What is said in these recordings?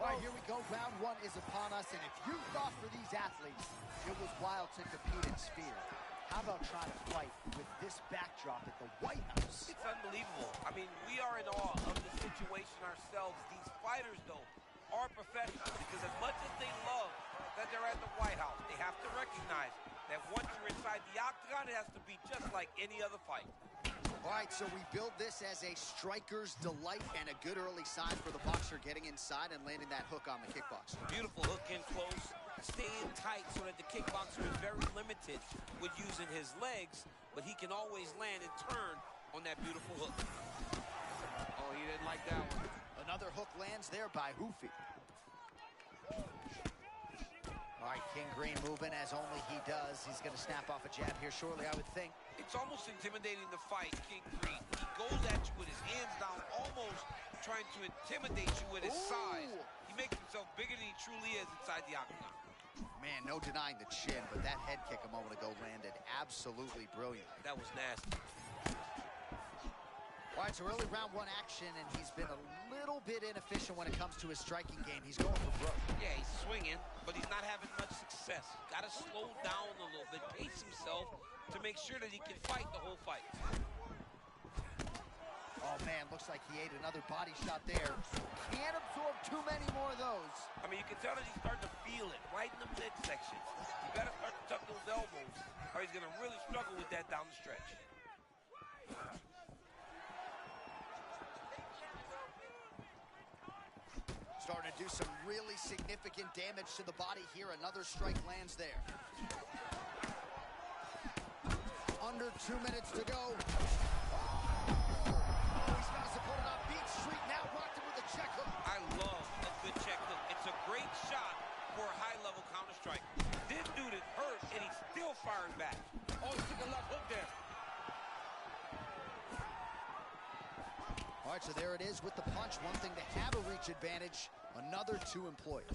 All right, here we go. Round one is upon us, and if you thought for these athletes it was wild to compete in Sphere, how about trying to fight with this backdrop at the White House? It's unbelievable. I mean, we are in awe of the situation ourselves. These fighters, though, are professionals because as much as they love that they're at the White House, they have to recognize that once you're inside the octagon, it has to be just like any other fight. All right, so we build this as a striker's delight and a good early sign for the boxer getting inside and landing that hook on the kickboxer. Beautiful hook in close, staying tight so that the kickboxer is very limited with using his legs, but he can always land and turn on that beautiful hook. Oh, he didn't like that one. Another hook lands there by Hoofy. All right, King Green moving as only he does. He's going to snap off a jab here shortly, I would think. It's almost intimidating to fight King Green. He goes at you with his hands down, almost trying to intimidate you with his size. He makes himself bigger than he truly is inside the octagon. Man, no denying the chin, but that head kick a moment ago landed absolutely brilliant. That was nasty. All right, so early round one action, and he's been a little bit inefficient when it comes to his striking game. He's going for broke. Yeah, he's swinging, but he's not having much success. Got to slow down a little bit, pace himself to make sure that he can fight the whole fight. Oh, man, looks like he ate another body shot there. Can't absorb too many more of those. I mean, you can tell that he's starting to feel it right in the midsection. You got to start to tuck those elbows, or he's going to really struggle with that down the stretch. Starting to do some really significant damage to the body here. Another strike lands there. Under 2 minutes to go. Oh, he's got his opponent on Beach Street. Now rocked him with a check hook. I love a good check hook. It's a great shot for a high-level counter strike. This dude is hurt, and he's still firing back. Oh, he took a left hook there. All right, so there it is with the punch. One thing to have a reach advantage, another two employers.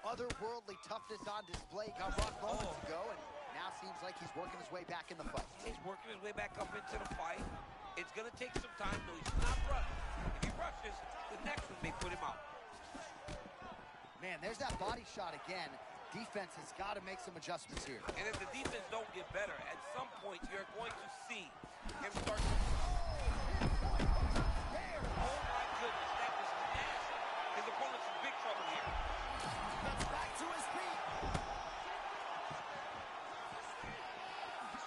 Otherworldly toughness on display. Got rocked moments ago, and now seems like he's working his way back in the fight. He's working his way back up into the fight. It's going to take some time, though. He's not rushing. If he rushes, the next one may put him out. Man, there's that body shot again. Defense has got to make some adjustments here. And if the defense don't get better, at some point you're going to see him start to... Oh my goodness, that was nasty. His opponent's in big trouble here. That's back to his feet.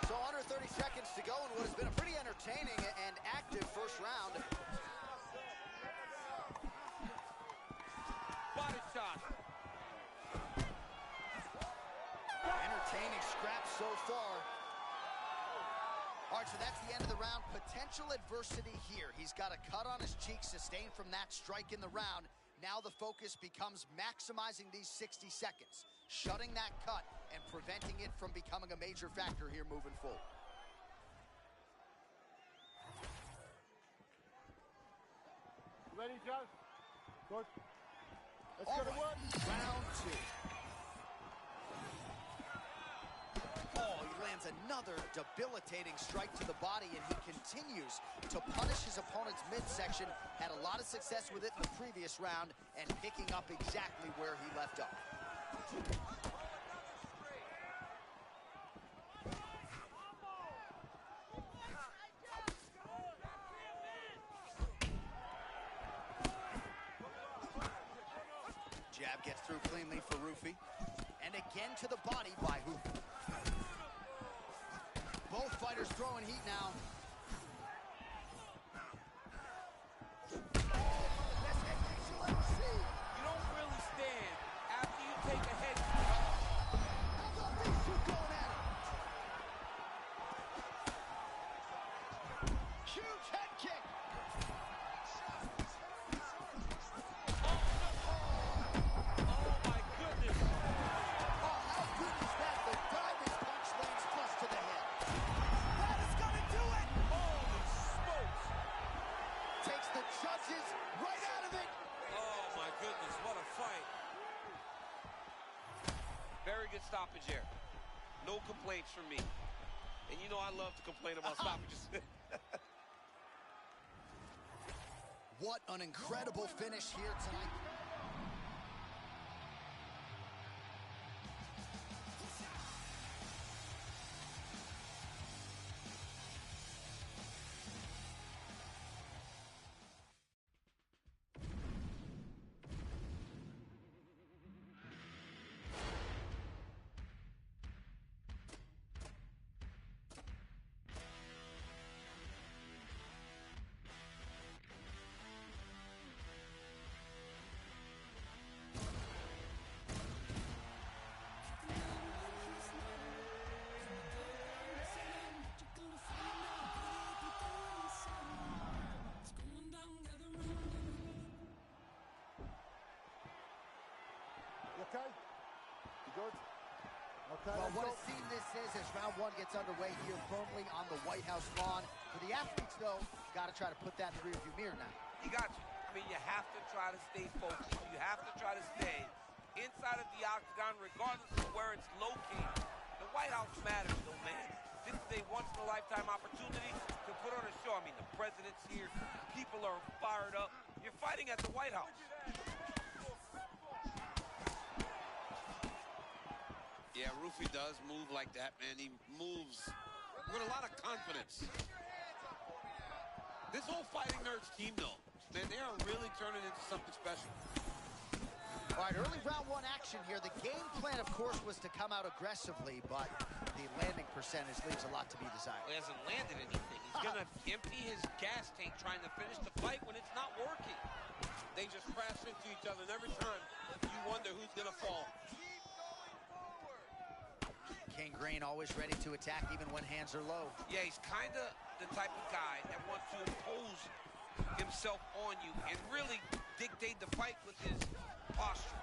So under 30 seconds to go in what has been a pretty entertaining and active first round. Body shot. Entertaining scraps so far. All right, so that's the end of the round. Potential adversity here. He's got a cut on his cheek sustained from that strike in the round. Now the focus becomes maximizing these 60 seconds, shutting that cut and preventing it from becoming a major factor here moving forward. Ready, Josh? Good. Let's All go to right, work. round two. Oh, he lands another debilitating strike to the body, and he continues to punish his opponent's midsection. Had a lot of success with it in the previous round and picking up exactly where he left off. Jab gets through cleanly for Roofy. And again to the body by Hoofy. Both fighters throwing heat now. Best head kick you'll ever see. You don't really stand after you take a head kick. How about these two going at it? Huge head kick. Oh my goodness. Oh, how good is that? The diving punch lands flush to the head. That is gonna do it. Holy smokes. Takes the judges right out of it. Oh my goodness, what a fight. Very good stoppage here. No complaints from me. And you know I love to complain about stoppages. What an incredible finish here tonight. Okay, Well, let's what go. a scene this is as round one gets underway here firmly on the White House lawn. For the athletes, though, got to try to put that in the rearview mirror now. You got you. I mean, you have to try to stay focused. You have to try to stay inside of the octagon, regardless of where it's located. The White House matters, though, man. This is a once-in-a-lifetime opportunity to put on a show. I mean, the president's here. People are fired up. You're fighting at the White House. Yeah, Rufy does move like that, man. He moves with a lot of confidence. This whole Fighting Nerds team, though, man, they are really turning into something special. All right, early round one action here. The game plan, of course, was to come out aggressively, but the landing percentage leaves a lot to be desired. He hasn't landed anything. He's going to empty his gas tank trying to finish the fight when it's not working. They just crash into each other, and every time you wonder who's going to fall. King Green always ready to attack even when hands are low. Yeah, he's kind of the type of guy that wants to impose himself on you and really dictate the fight with his posture.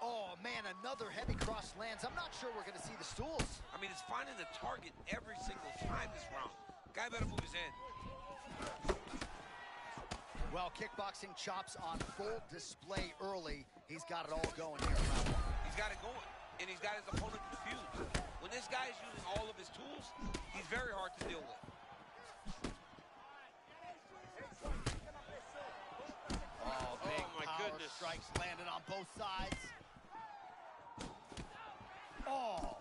Oh, man, another heavy cross lands. I'm not sure we're going to see the stools. I mean, it's finding the target every single time this round. Guy better move his head. Well, kickboxing chops on full display early. He's got it all going here in round one. He's got it going, and he's got his opponent confused. When this guy is using all of his tools, he's very hard to deal with. Oh, big my power goodness. strikes landed on both sides. Oh,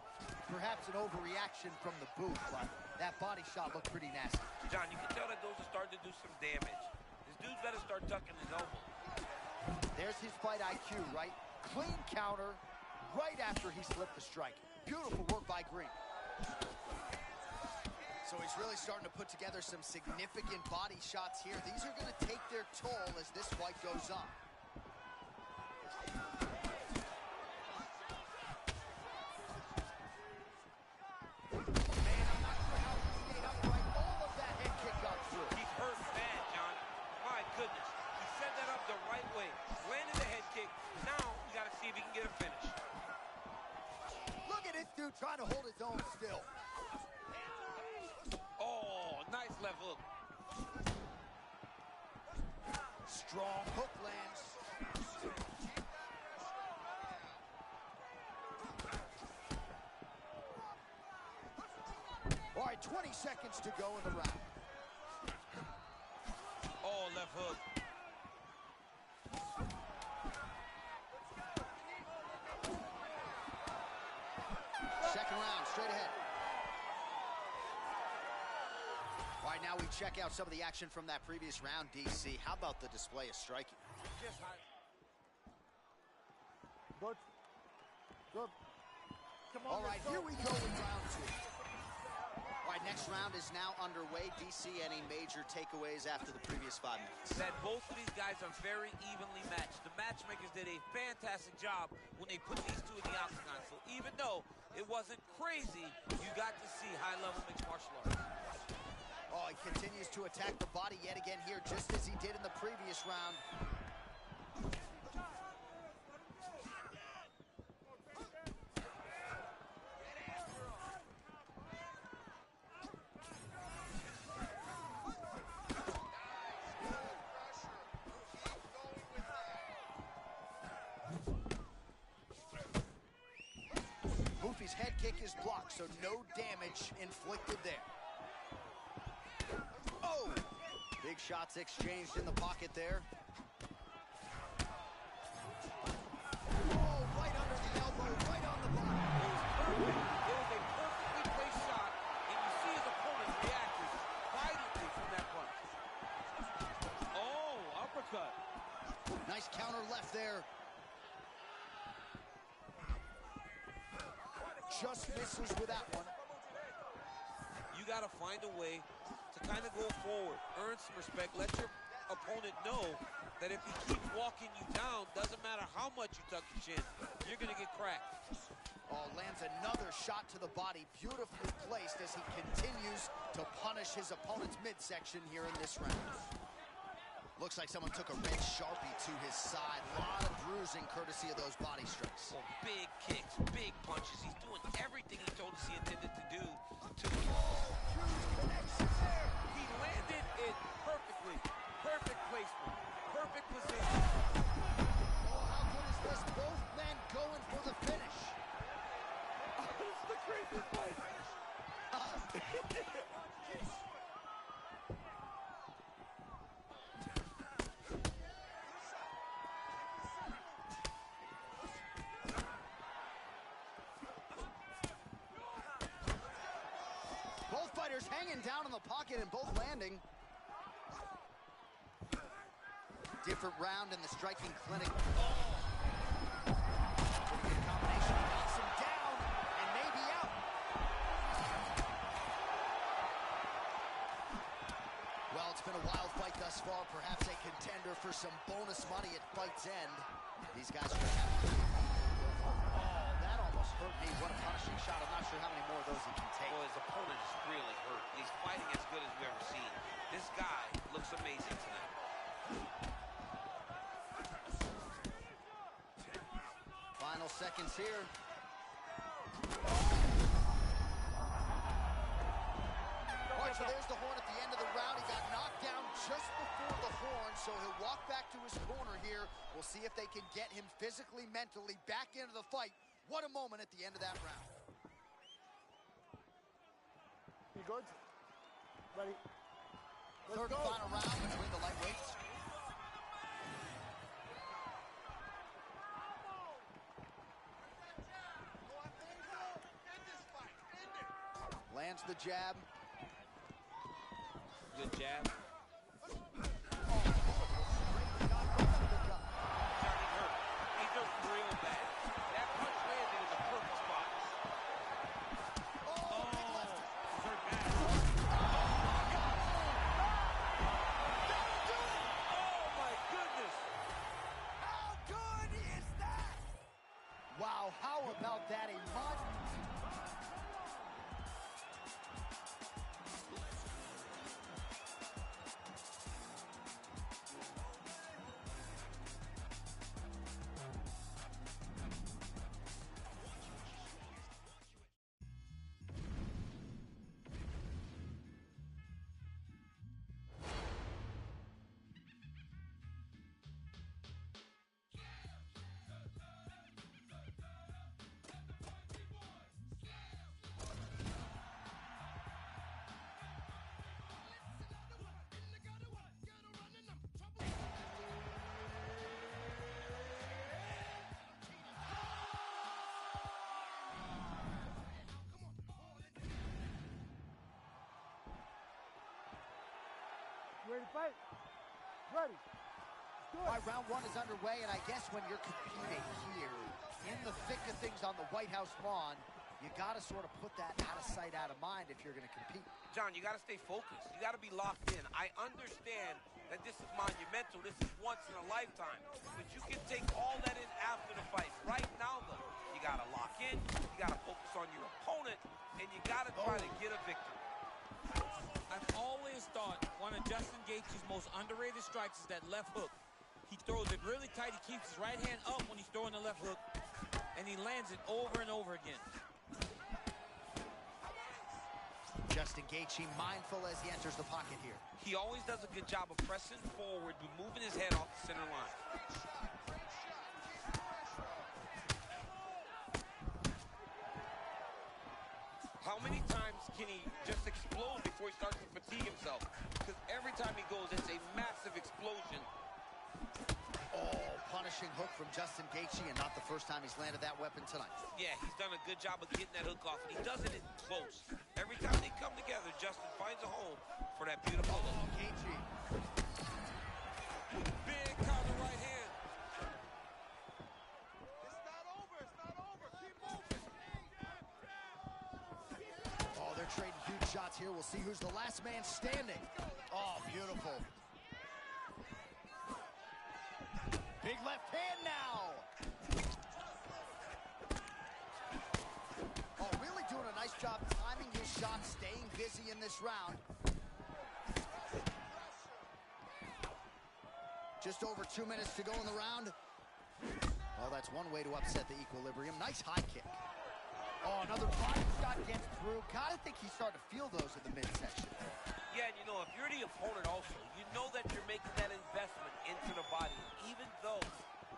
perhaps an overreaction from the boot, but that body shot looked pretty nasty. John, you can tell that those are starting to do some damage. This dude's better start ducking his elbow. There's his fight IQ, right? Clean counter right after he slipped the strike. Beautiful work by Green. So he's really starting to put together some significant body shots here. These are going to take their toll as this fight goes on. Man, I'm not sure how he stayed upright. All of that head kick got through. He's hurt bad, John. My goodness. He set that up the right way. Landed the head kick. Now, we got to see if he can get a finish. Look at this dude trying to hold his own still. Oh, nice left hook. Strong hook lands. All right, 20 seconds to go in the round. Oh, left hook. Second round, straight ahead. All right, now we check out some of the action from that previous round, DC. How about the display of striking? Good. Good. Come on, All right, let's here go. we go in round two. All right, next round is now underway. DC, any major takeaways after the previous 5 minutes? That both of these guys are very evenly matched. The matchmakers did a fantastic job when they put these two in the octagon. So even though it wasn't crazy, you got to see high-level mixed martial arts. Oh, he continues to attack the body yet again here, just as he did in the previous round. Murphy's head kick is blocked, so no damage inflicted there. Oh! Big shots exchanged in the pocket there. Oh, right under the elbow, right on the body. It was a perfectly placed shot, and you see his opponent reacted violently from that punch. Oh, uppercut. Nice counter left there. Just misses with that one. You got to find a way to kind of go forward, earn some respect, let your opponent know that if he keeps walking you down, doesn't matter how much you tuck your chin, you're going to get cracked. Oh, lands another shot to the body, beautifully placed as he continues to punish his opponent's midsection here in this round. Looks like someone took a red Sharpie to his side. A lot of bruising courtesy of those body strikes. Well, big kicks, big punches. He's doing everything he told us he intended to do. He landed it perfectly. Perfect placement. Perfect position. Oh, how good is this? Both men going for the finish. This is the craziest fight. Both fighters hanging down in the pocket and both landing. Different round in the striking clinic. Oh! Pretty good combination. He knocks him down and maybe out. Well, it's been a wild fight thus far. Perhaps a contender for some bonus money at fight's end. These guys are going to have to... Oh, that almost hurt me. What a punishing shot. I'm not sure how many more of those he can take. Well, his opponent is really hurt. He's fighting as good as we've ever seen. This guy looks amazing tonight. Final seconds here. All right, so there's the horn at the end of the round. He got knocked down just before the horn, so he'll walk back to his corner here. We'll see if they can get him physically, mentally back into the fight. What a moment at the end of that round. You good? Ready? Third and final round between the lightweights. Lands the jab. Good jab. He's hurt real bad. That punch landed in the perfect spot. Oh, big left. He's hurt bad. Oh, my goodness. How good is that? Wow, how about that? A mud. Ready to fight? Ready. All right, round one is underway, and I guess when you're competing here, in the thick of things on the White House lawn, you got to sort of put that out of sight, out of mind if you're going to compete. John, you got to stay focused. You got to be locked in. I understand that this is monumental. This is once in a lifetime. But you can take all that in after the fight. Right now, though, you got to lock in. You got to focus on your opponent, and you got to try to get a victory. I've always thought one of Justin Gaethje's most underrated strikes is that left hook. He throws it really tight. He keeps his right hand up when he's throwing the left hook, and he lands it over and over again. Justin Gaethje mindful as he enters the pocket here. He always does a good job of pressing forward, moving his head off the center line. How many times can he just explode before he starts to fatigue himself? Because every time he goes, it's a massive explosion. Oh, punishing hook from Justin Gaethje, and not the first time he's landed that weapon tonight. Yeah, he's done a good job of getting that hook off, and he does it in close. Every time they come together, Justin finds a home for that beautiful hook. Oh, Gaethje. Big counter right hand. It's not over. It's not over. Keep moving. Oh, they're trading huge shots here. We'll see who's the last man standing. Oh, beautiful. Big left hand now. Oh, really doing a nice job timing his shots, staying busy in this round. Just over 2 minutes to go in the round. Well, that's one way to upset the equilibrium. Nice high kick. Oh, another body shot gets through. Gotta think he's starting to feel those in the midsection. Yeah, and you know, if you're the opponent also, you know that you're making that investment into the body. Even though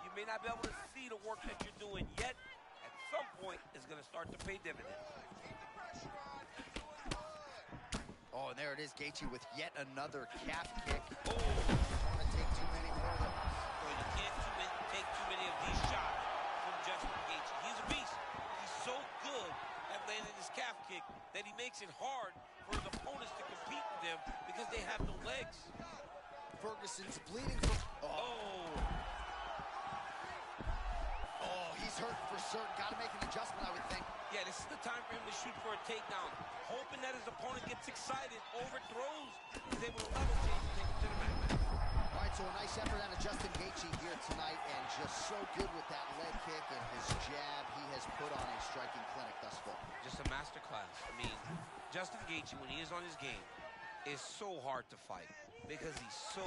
you may not be able to see the work that you're doing yet, at some point, it's going to start to pay dividends. Oh, and there it is, Gaethje with yet another calf kick. Oh, Don't want to take too many more of those. boy, you can't take too many of these shots from Justin Gaethje. He's a beast. He's so good at landing his calf kick that he makes it hard for his opponents to compete with them because they have no legs. Ferguson's bleeding from... Oh, he's hurt for certain. Got to make an adjustment, I would think. Yeah, this is the time for him to shoot for a takedown, hoping that his opponent gets excited, overthrows, is able to level change and take him to the mat. All right, so a nice effort out of Justin Gaethje here tonight, and just so good with that leg kick and his jab. He has put on a striking clinic thus far. Just a masterclass. I mean, Justin Gaethje, when he is on his game, is so hard to fight because he's so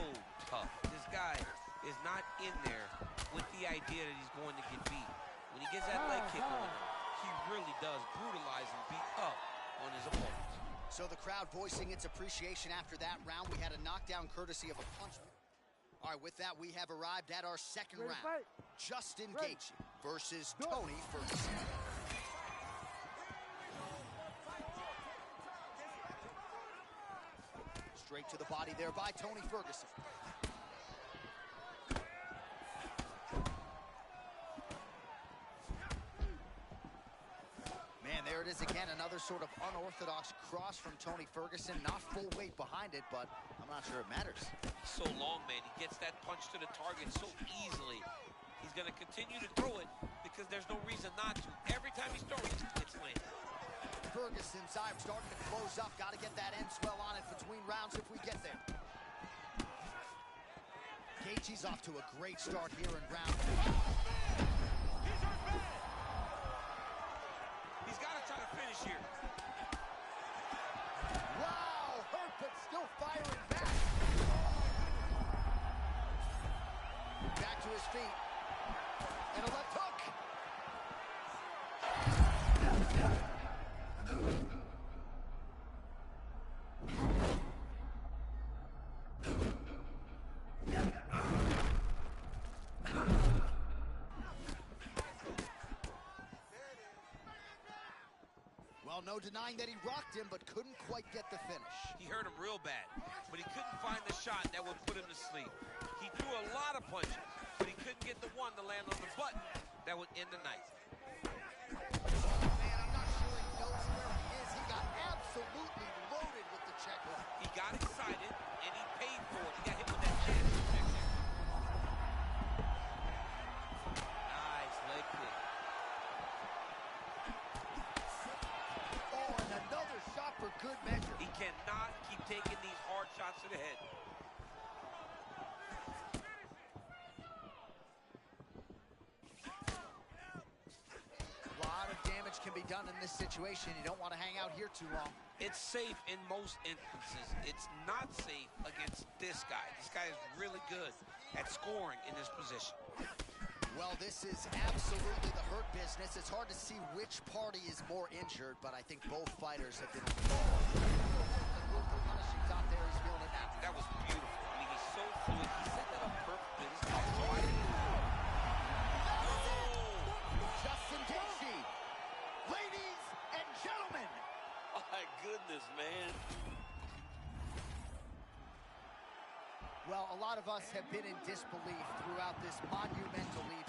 tough. This guy is not in there with the idea that he's going to get beat. When he gets that leg kick on him, he really does brutalize and beat up on his opponents. So the crowd voicing its appreciation after that round. We had a knockdown courtesy of a punch. All right, with that, we have arrived at our second round. Justin Gaethje versus Tony Ferguson. Straight to the body there by Tony Ferguson. Man, there it is again, another sort of unorthodox cross from Tony Ferguson. Not full weight behind it, but I'm not sure it matters. He's so long, man. He gets that punch to the target so easily. He's going to continue to throw it because there's no reason not to. Every time he's throwing, it's landing. Ferguson's eye starting to close up. Got to get that end swell on it between rounds if we get there. Gaethje's off to a great start here in round 2. He's got to try to finish here. Wow, hurt but still firing back. Back to his feet. And a left hook. Well, no denying that he rocked him, but couldn't quite get the finish. He hurt him real bad, but he couldn't find the shot that would put him to sleep. He threw a lot of punches, but he couldn't get the one to land on the button that would end the night. Man, I'm not sure he knows where he is. He got absolutely loaded with the check hook. He got excited, and he paid for it. He got hit with that jab check there. Nice leg kick. Oh, and another shot for good measure. He cannot keep taking these hard shots to the head. A lot of damage can be done in this situation. You don't want to hang out here too long. It's safe in most instances. It's not safe against this guy. This guy is really good at scoring in this position. Well, this is absolutely the hurt business. It's hard to see which party is more injured, but I think both fighters have been punishings out there. He's feeling it now. That was beautiful. I mean, he's so fluid. He set that up perfectly. This guy's Justin Gaethje, ladies and gentlemen. My goodness, man. Well, a lot of us have been in disbelief throughout this monumental evening.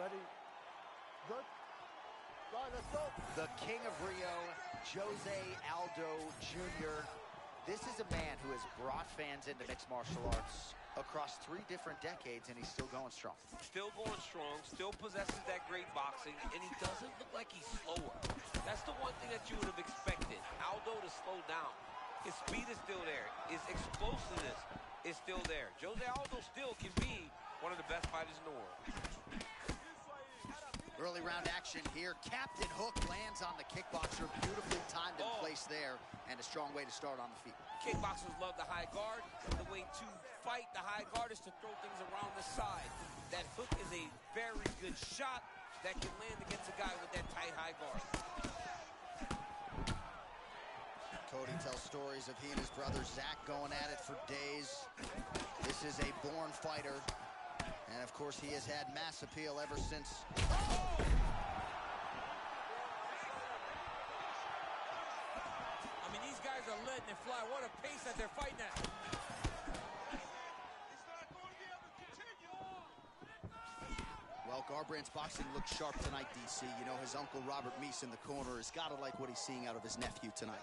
Ready. Good. Right, let's go. The king of Rio, Jose Aldo Jr. This is a man who has brought fans into mixed martial arts across 3 different decades, and he's still going strong. Still going strong, still possesses that great boxing, and he doesn't look like he's slower. That's the one thing that you would have expected, Aldo to slow down. His speed is still there. His explosiveness is still there. Jose Aldo still can be one of the best fighters in the world. Early round action here. Captain Hook lands on the kickboxer. Beautifully timed and placed there, and a strong way to start on the feet. Kickboxers love the high guard. The way to fight the high guard is to throw things around the side. That hook is a very good shot that can land against a guy with that tight high guard. Cody tells stories of he and his brother Zach going at it for days. This is a born fighter. And, of course, he has had mass appeal ever since. I mean, these guys are letting it fly. What a pace that they're fighting at. Well, Garbrandt's boxing looks sharp tonight, DC. You know, his uncle Robert Meese in the corner has got to like what he's seeing out of his nephew tonight.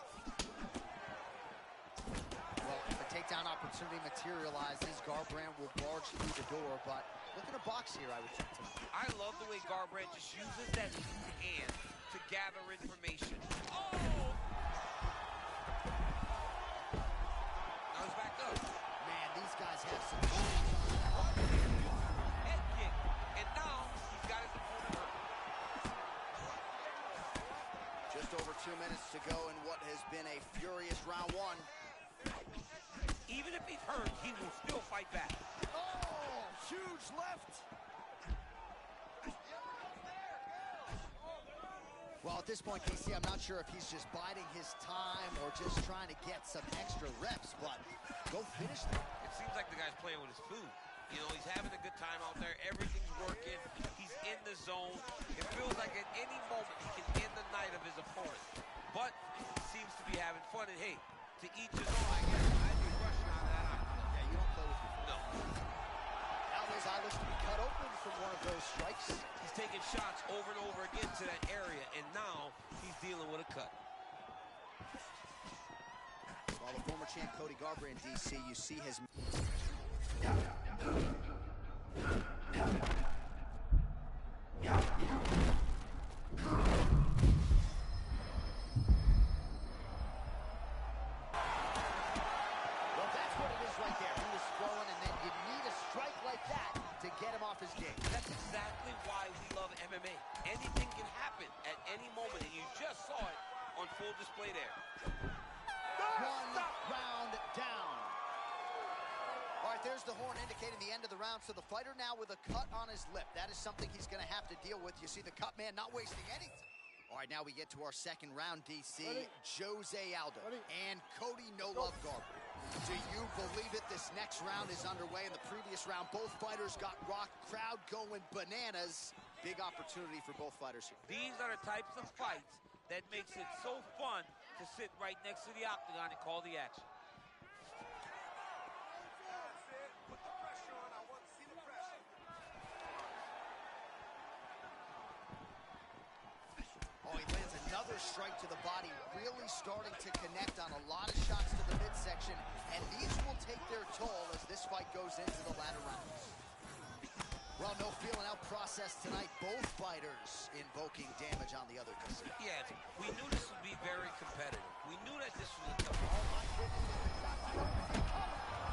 Well, if a takedown opportunity materializes, Garbrandt will barge through the door, but look at a box here, I would think tonight. I love the way Garbrandt just uses that hand to gather information. Oh! Now he's back up. Man, these guys have some shoes on. Head kick, and now he's got his opponent hurt. Just over 2 minutes to go in what has been a furious round 1. Even if he's hurt, he will still fight back. Oh, huge left. Well, at this point, DC, I'm not sure if he's just biding his time or just trying to get some extra reps, but go finish them. It seems like the guy's playing with his food. You know, he's having a good time out there. Everything's working. He's in the zone. It feels like at any moment he can end the night of his opponent. But he seems to be having fun. And hey, to each his own, I guess. I'd be rushing on that. Yeah, you don't play with your foot. No. Now his eye looks to be cut open from one of those strikes. He's taking shots over and over again to that area, and now he's dealing with a cut. While the former champ Cody Garbrandt, DC, you see his... his game. That's exactly why we love MMA. Anything can happen at any moment, and you just saw it on full display there. One round down. All right, there's the horn indicating the end of the round. So the fighter now with a cut on his lip. That is something he's going to have to deal with. You see the cut man not wasting any time. All right, now we get to our second round, DC. Ready. Jose Aldo Ready. and Cody No Love Garbrandt. Do you believe it? This next round is underway. In the previous round, both fighters got rocked. Crowd going bananas. Big opportunity for both fighters here. These are the types of fights that makes it so fun to sit right next to the octagon and call the action. Oh, he lands another strike to the body, really starting to connect on a lot of shots to the midsection, and these will take their toll as this fight goes into the latter rounds. Well, no feeling out process tonight. Both fighters invoking damage on the other. Yeah, we knew this would be very competitive. We knew that this was a tough Oh, my goodness.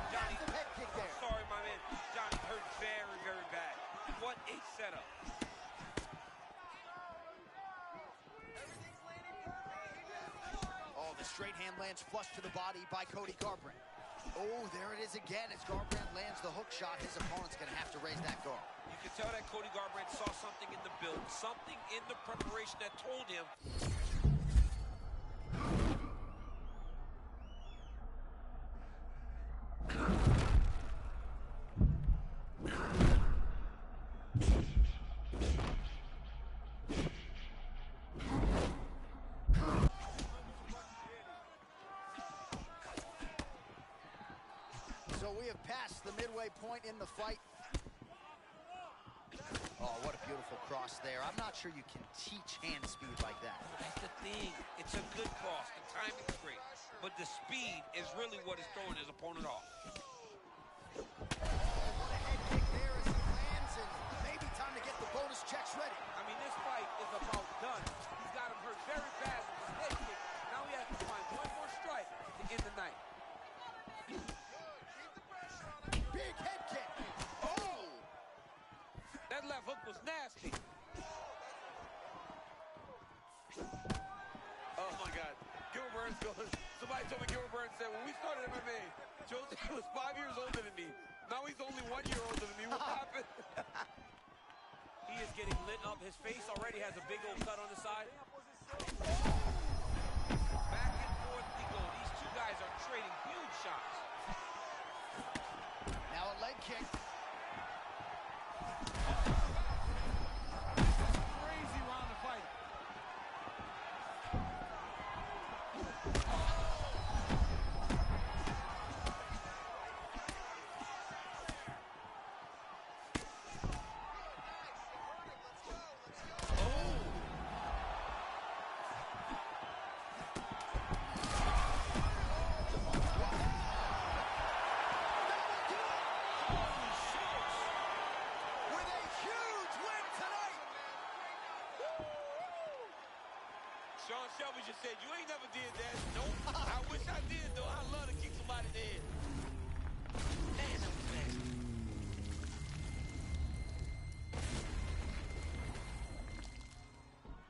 Johnny, Massive head kick there. sorry, my man. Johnny hurt very, very bad. What a setup. Oh, the straight hand lands flush to the body by Cody Garbrandt. Oh, there it is again. As Garbrandt lands the hook shot, his opponent's going to have to raise that guard. You can tell that Cody Garbrandt saw something in the build, something in the preparation that told him. So we have passed the midway point in the fight. Oh, what a beautiful cross there. I'm not sure you can teach hand speed like that. That's the thing. It's a good cross. The timing's great. But the speed is really what is throwing his opponent off. What a head kick there as he lands, and maybe time to get the bonus checks ready. I mean, this fight is about done. He's got him hurt very bad with his head kick. Now he has to find one more strike to end the night. Big head kick. Oh! That left hook was nasty. Oh, my God. Gilbert Burns goes, somebody told me Gilbert Burns said, when we started MMA, Jose was 5 years older than me. Now he's only 1 year older than me. What happened? He is getting lit up. His face already has a big old cut on the side. Back and forth we go. These two guys are trading huge shots. Now a leg kick. Crazy round of fight. With a huge win tonight. Sean Shelby just said, you ain't never did that. Nope. I wish I did, though. I'd love to kick somebody dead. Man, that was bad.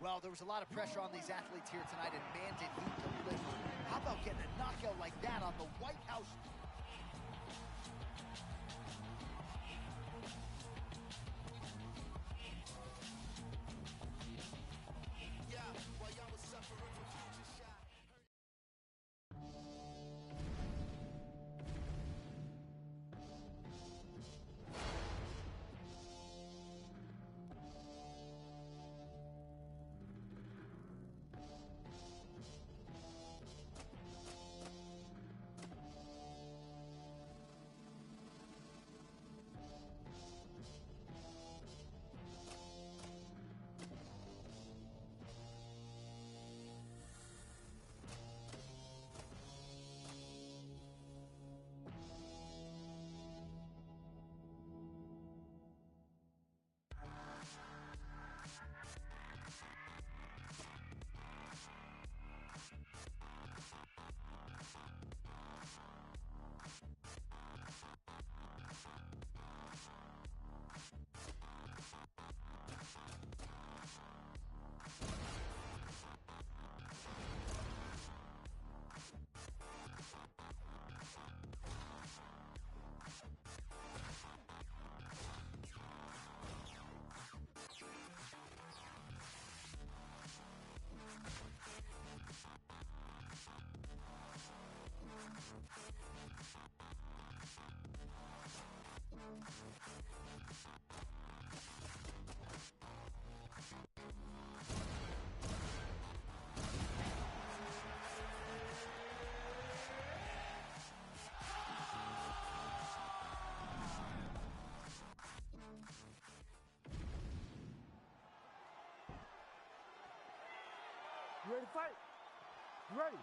Well, there was a lot of pressure on these athletes here tonight, and man, did he deliver. How about getting a knockout like that on the White House? You ready to fight? You ready?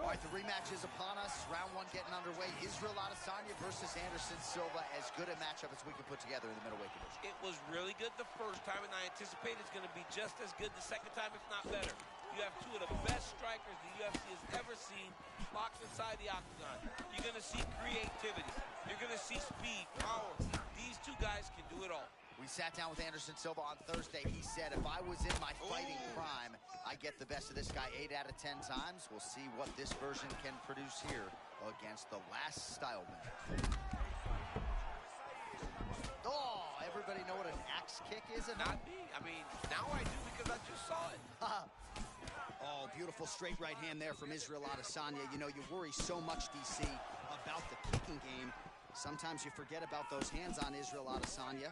All right, the rematch is upon us. Round one getting underway. Israel Adesanya versus Anderson Silva. As good a matchup as we can put together in the middleweight division. It was really good the first time, and I anticipate it's going to be just as good the second time, if not better. You have two of the best strikers the UFC has ever seen locked inside the octagon. You're going to see creativity. You're going to see speed, power. These two guys can do it all. We sat down with Anderson Silva on Thursday. He said, if I was in my fighting prime, I get the best of this guy 8 out of 10 times. We'll see what this version can produce here against the last styleman. Oh, everybody know what an axe kick is? Not me. I mean, now I do because I just saw it. Oh, beautiful straight right hand there from Israel Adesanya. You know, you worry so much, DC, about the kicking game. Sometimes you forget about those hands on Israel Adesanya.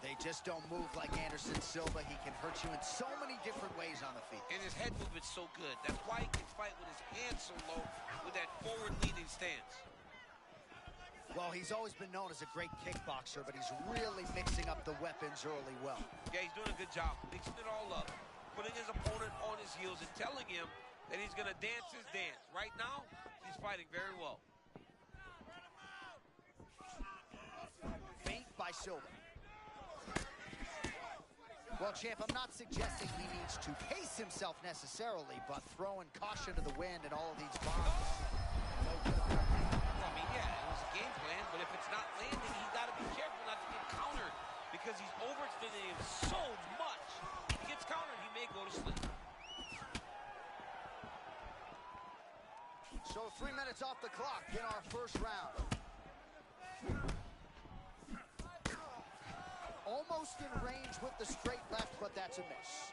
They just don't move like Anderson Silva. He can hurt you in so many different ways on the feet. And his head movement's so good. That's why he can fight with his hands so low with that forward-leaning stance. Well, he's always been known as a great kickboxer, but he's really mixing up the weapons early well. Yeah, he's doing a good job mixing it all up, putting his opponent on his heels and telling him that he's going to dance his dance. Right now, he's fighting very well. Feint by Silva. Well, champ, I'm not suggesting he needs to pace himself necessarily, but throwing caution to the wind and all of these bombs. I mean, yeah, it was a game plan, but if it's not landing, he's got to be careful not to get countered because he's overextending him so much. If he gets countered, he may go to sleep. So 3 minutes off the clock in our first round. Almost in range with the straight left, but that's a miss.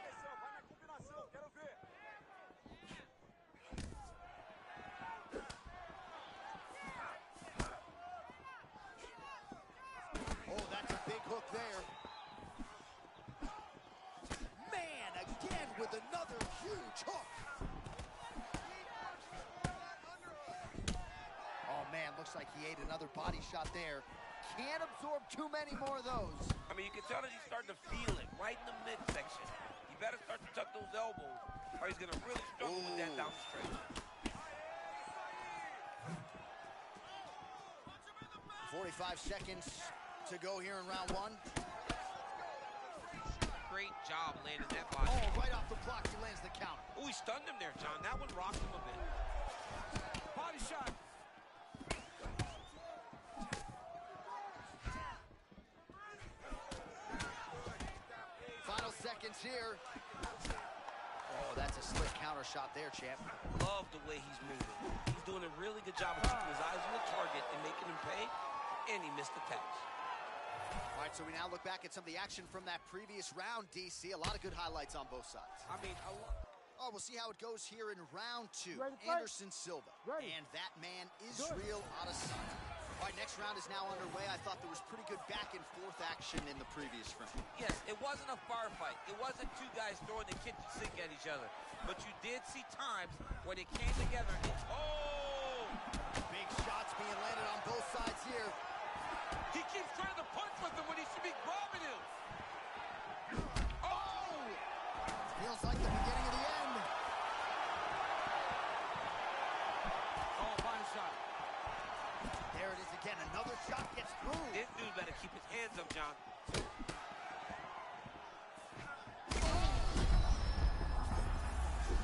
Oh, that's a big hook there. Man, again with another huge hook. Oh, man, looks like he ate another body shot there. Can't absorb too many more of those. I mean, you can tell that he's starting to feel it right in the midsection. You better start to tuck those elbows, or he's going to really struggle with that down the stretch. 45 seconds to go here in round one. Great job landing that body. Oh, right off the block, he lands the counter. Oh, he stunned him there, John. That one rocked him a bit. Body shot. Final seconds here. Oh, that's a slick counter shot there, champ. Love the way he's moving. He's doing a really good job of keeping his eyes on the target and making him pay, and he missed the tax. All right, so we now look back at some of the action from that previous round, DC. A lot of good highlights on both sides. I mean, Oh, we'll see how it goes here in round two. Ready to Anderson Silva. Ready. And that man is Good. real Adesanya. All right, next round is now underway. I thought there was pretty good back and forth action in the previous round. Yes, it wasn't a firefight. It wasn't two guys throwing the kitchen sink at each other. But you did see times where they came together and oh! Big shots being landed on both sides here. He keeps trying to punch with him when he should be grabbing him. Oh! Feels like the beginning of the end. Oh, body shot. There it is again. Another shot gets through. This dude better keep his hands up, John.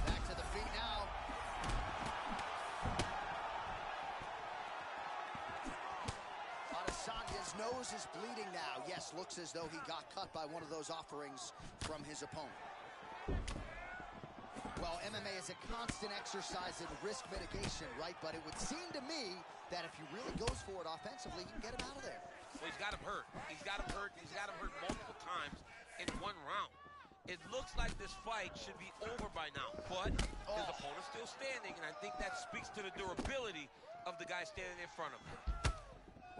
Back to the feet now. Adesanya's nose is bleeding now. Yes, looks as though he got cut by one of those offerings from his opponent. Well, MMA is a constant exercise in risk mitigation, right? But it would seem to me that if he really goes for it offensively, he can get him out of there. Well, he's got him hurt. He's got him hurt. He's got him hurt multiple times in one round. It looks like this fight should be over by now, but his opponent's still standing, and I think that speaks to the durability of the guy standing in front of him.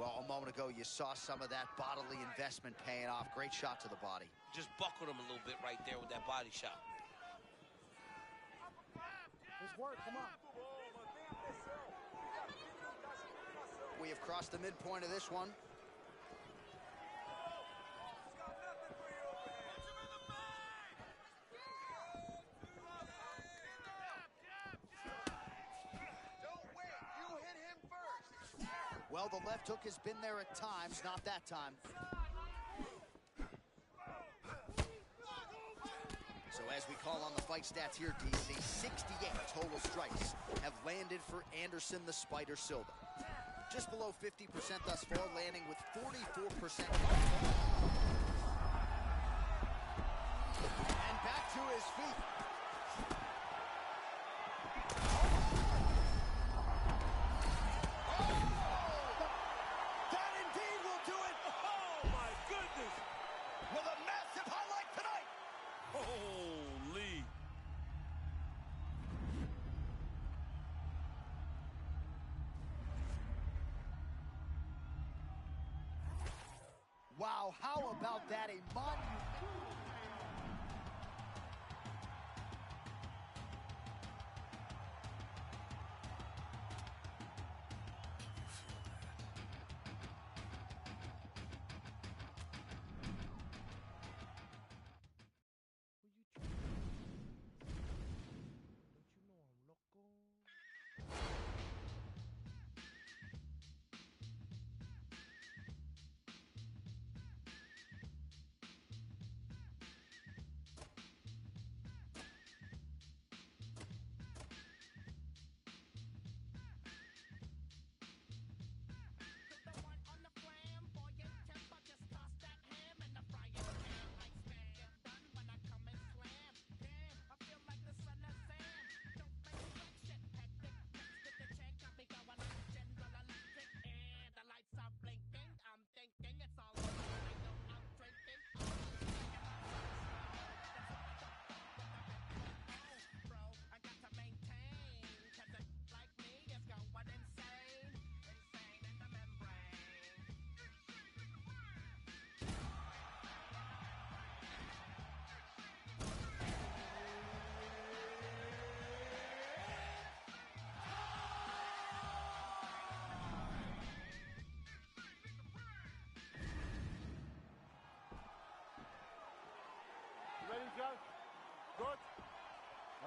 Well, a moment ago, you saw some of that bodily investment paying off. Great shot to the body. Just buckled him a little bit right there with that body shot. Let's work, come on. We have crossed the midpoint of this one. Well, the left hook has been there at times, not that time. So as we call on the fight stats here, DC, 68 total strikes have landed for Anderson the Spider Silva. Just below 50% thus far, landing with 44%. And back to his feet. That indeed will do it. Oh, my goodness. With a massive highlight tonight. Holy. Wow, how about that? A monument.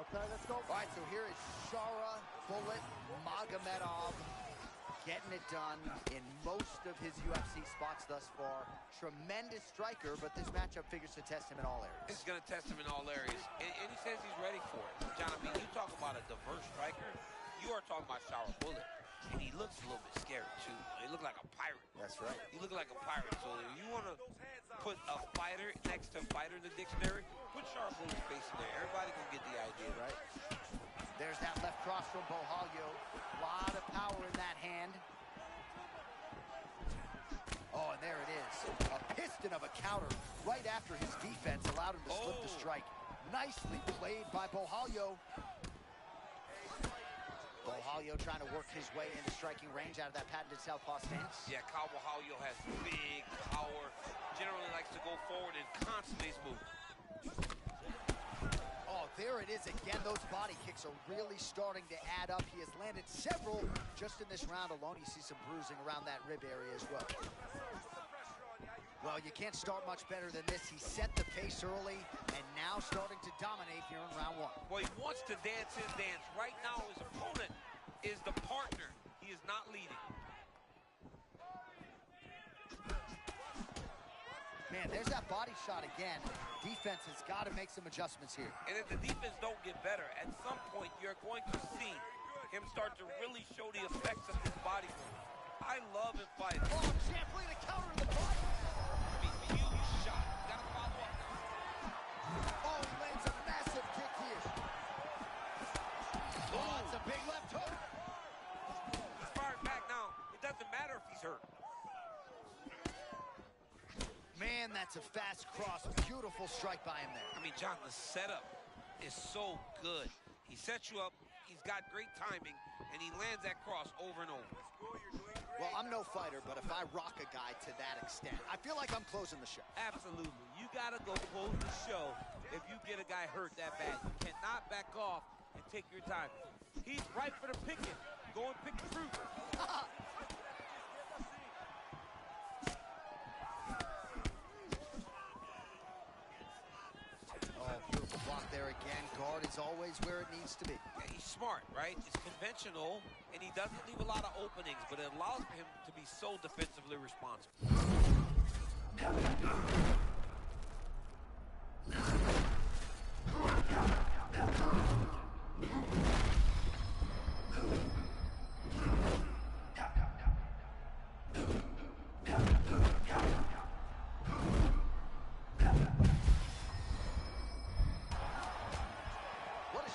Okay, let's go. All right, so here is Shara Bullet Magomedov getting it done in most of his UFC spots thus far. Tremendous striker, but this matchup figures to test him in all areas. It's going to test him in all areas, and he says he's ready for it. John, I mean, you talk about a diverse striker. You are talking about Shara Bullet, and he looks a little bit scary, too. He looks like a pirate. That's right. He looks like a pirate, so if you want to put a fighter next to fighter in the dictionary, put Shara Bullet's face in there. Everybody can get the idea, right? There's that left cross from Bohalio. A lot of power in that hand. Oh, and there it is. A piston of a counter right after his defense allowed him to slip the strike. Nicely played by Bohalio. Bohalio trying to work his way into striking range out of that patented southpaw stance. Yeah, Kyle Bohalio has big power. Generally likes to go forward and constantly is moving. Oh, there it is again. Those body kicks are really starting to add up. He has landed several just in this round alone. You see some bruising around that rib area as well. Well, you can't start much better than this. He set the pace early and now starting to dominate here in round one. Well, he wants to dance his dance. Right now, his opponent is the partner. He is not leading. Man, there's that body shot again. Defense has got to make some adjustments here. And if the defense don't get better, at some point you're going to see him start to really show the effects of his body movement. I love him fighting. Oh, Champlin to counter in the body. I mean, for you shot. You got to follow up. Oh, he lands a massive kick here. Oh, it's a big left hook. He's firing back now. It doesn't matter if he's hurt. Man, that's a fast cross. Beautiful strike by him there. I mean, John, the setup is so good. He sets you up, he's got great timing, and he lands that cross over and over. Well, I'm no fighter, but if I rock a guy to that extent, I feel like I'm closing the show. Absolutely. You got to go close the show if you get a guy hurt that bad. You cannot back off and take your time. He's right for the picking. Go and pick the fruit. Oh, beautiful block there again. Guard is always where it needs to be. Yeah, he's smart, right? It's conventional, and he doesn't leave a lot of openings, but it allows him to be so defensively responsible.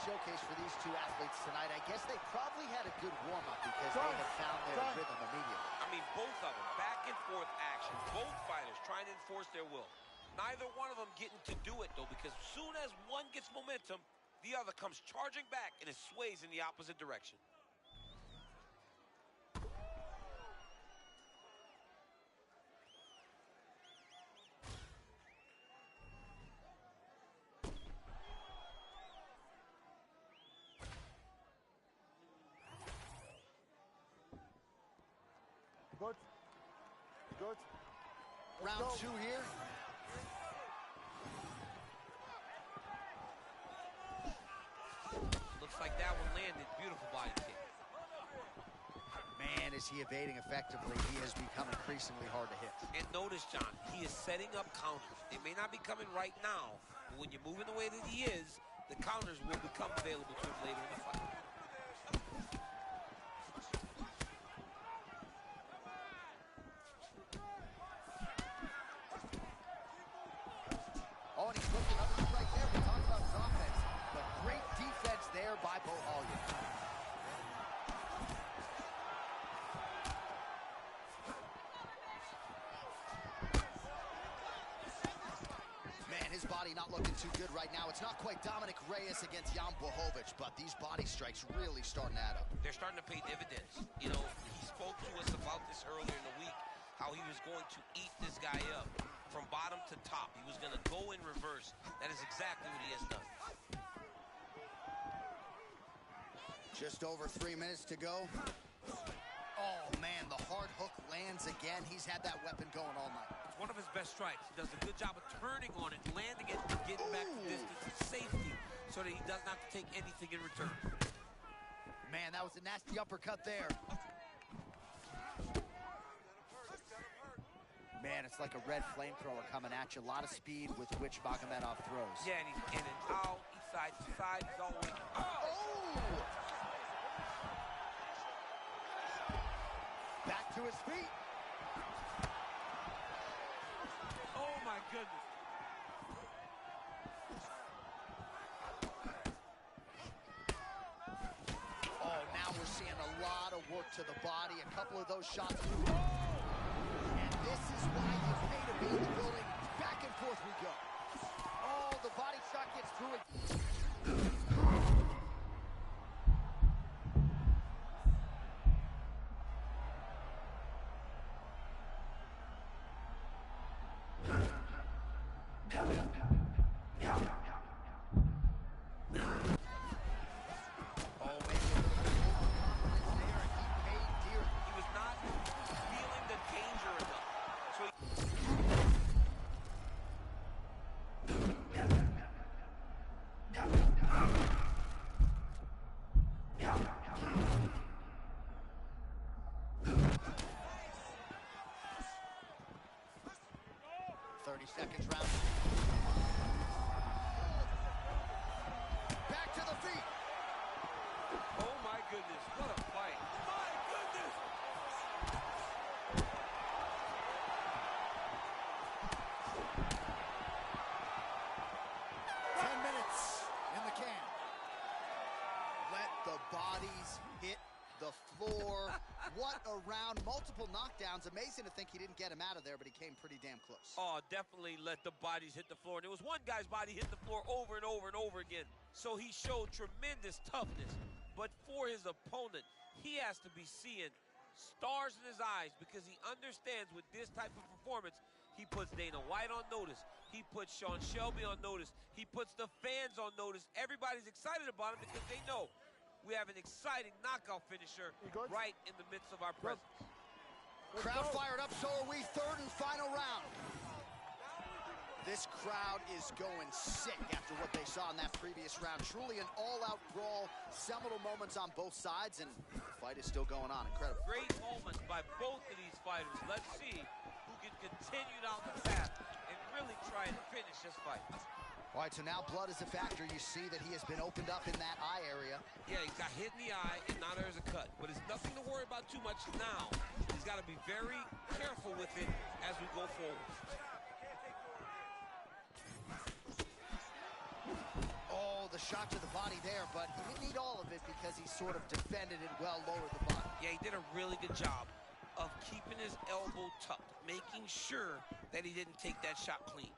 Showcase for these two athletes tonight. I guess they probably had a good warm-up because they have found their rhythm immediately. I mean, both of them, back and forth action. Both fighters trying to enforce their will. Neither one of them getting to do it, though, because as soon as one gets momentum, the other comes charging back and it sways in the opposite direction. Good. Good. Round two here. Looks like that one landed. Beautiful body kick. Man, is he evading effectively. He has become increasingly hard to hit. And notice, John, he is setting up counters. They may not be coming right now, but when you're moving the way that he is, the counters will become available to him later in the fight. Oh, and he's looking up right there. We talked about his offense, but great defense there by Bohalio. Man, his body not looking too good right now. It's not quite Dominic Reyes against Jan Blachowicz, but these body strikes really starting to add up. They're starting to pay dividends. You know, he spoke to us about this earlier in the week, how he was going to eat this guy up from bottom to top. He was going to go in reverse. That is exactly what he has done. Just over 3 minutes to go. Oh, man, the hard hook lands again. He's had that weapon going all night. It's one of his best strikes. He does a good job of turning on it, landing it, and getting back to distance and safety. so that he doesn't have to take anything in return. Man, that was a nasty uppercut there. Man, it's like a red flamethrower coming at you. A lot of speed with which Magomedov throws. Yeah, and he's in and out, east side to side. He's always... Oh! Back to his feet. Oh, my goodness. Oh, now we're seeing a lot of work to the body. A couple of those shots. And this is why you pay to be in the building. Back and forth we go. Oh, the body shot gets through it. Seconds round. Back to the feet. Oh my goodness, what a fight. My goodness. 10 minutes in the can. Let the bodies hit the floor. What a round. Multiple knockdowns. Amazing to think he didn't get him out of there, but he came pretty damn close. Oh, definitely let the bodies hit the floor. There was one guy's body hit the floor over and over and over again. So he showed tremendous toughness. But for his opponent, he has to be seeing stars in his eyes because he understands with this type of performance, he puts Dana White on notice. He puts Sean Shelby on notice. He puts the fans on notice. Everybody's excited about him because they know we have an exciting knockout finisher right in the midst of our presence. Crowd fired up, so are we. Third and final round. This crowd is going sick after what they saw in that previous round. Truly an all-out brawl, seminal moments on both sides, and the fight is still going on. Incredible. Great moments by both of these fighters. Let's see who can continue down the path and really try and finish this fight. All right, so now blood is a factor. You see that he has been opened up in that eye area. Yeah, he got hit in the eye, and now there's a cut. But it's nothing to worry about too much now. He's got to be very careful with it as we go forward. Oh, the shot to the body there, but he didn't need all of it because he sort of defended it well, lowered the body. Yeah, he did a really good job of keeping his elbow tucked, making sure that he didn't take that shot clean.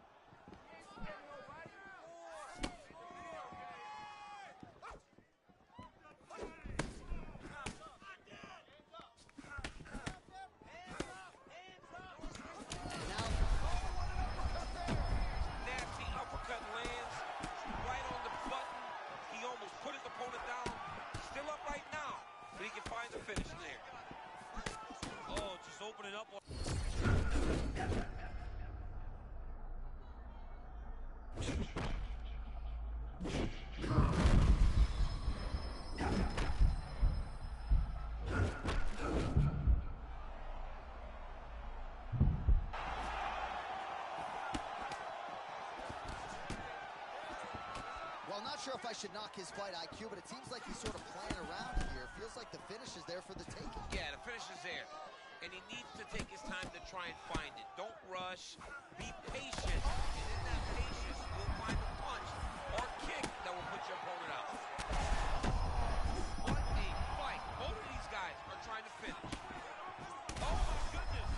Well, I'm not sure if I should knock his fight IQ, but it seems like he's sort of playing around here. It feels like the finish is there for the taking. Yeah, the finish is there. And he needs to take his time to try and find it. Don't rush. Be patient. And in that patience, you'll find a punch or kick that will put your opponent out. What a fight. Both of these guys are trying to finish. Oh, my goodness.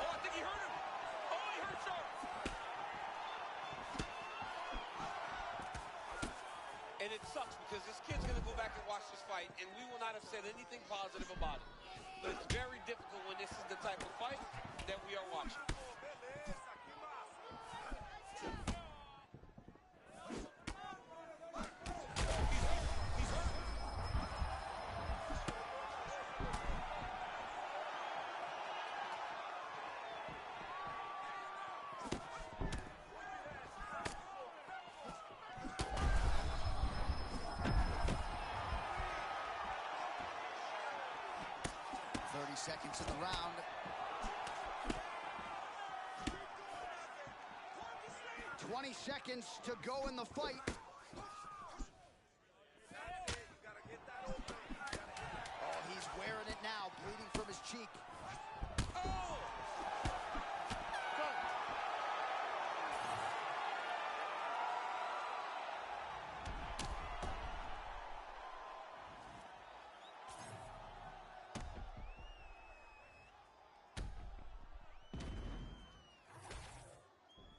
Oh, I think he hurt him. Oh, he hurt Sean. And it sucks because this kid's going to go back and watch this fight, and we will not have said anything positive about it. But it's very difficult when this is the type of fight that we are watching. He's hurt. seconds in the round. "20 seconds to go in the fight." Oh, he's wearing it now, bleeding from his cheek. Oh!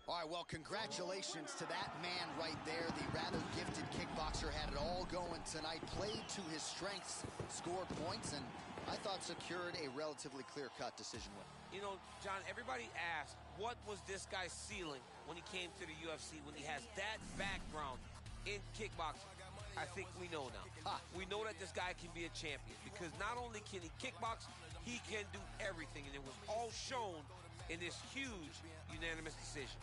All right, well, congratulations to that man right there. The rather gifted kickboxer had it all going tonight, played to his strengths, scored points, and I thought secured a relatively clear-cut decision win. You know, John, everybody asked, what was this guy's ceiling when he came to the UFC, when he has that background in kickboxing? I think we know now. We know that this guy can be a champion because not only can he kickbox, he can do everything, and it was all shown in this huge unanimous decision.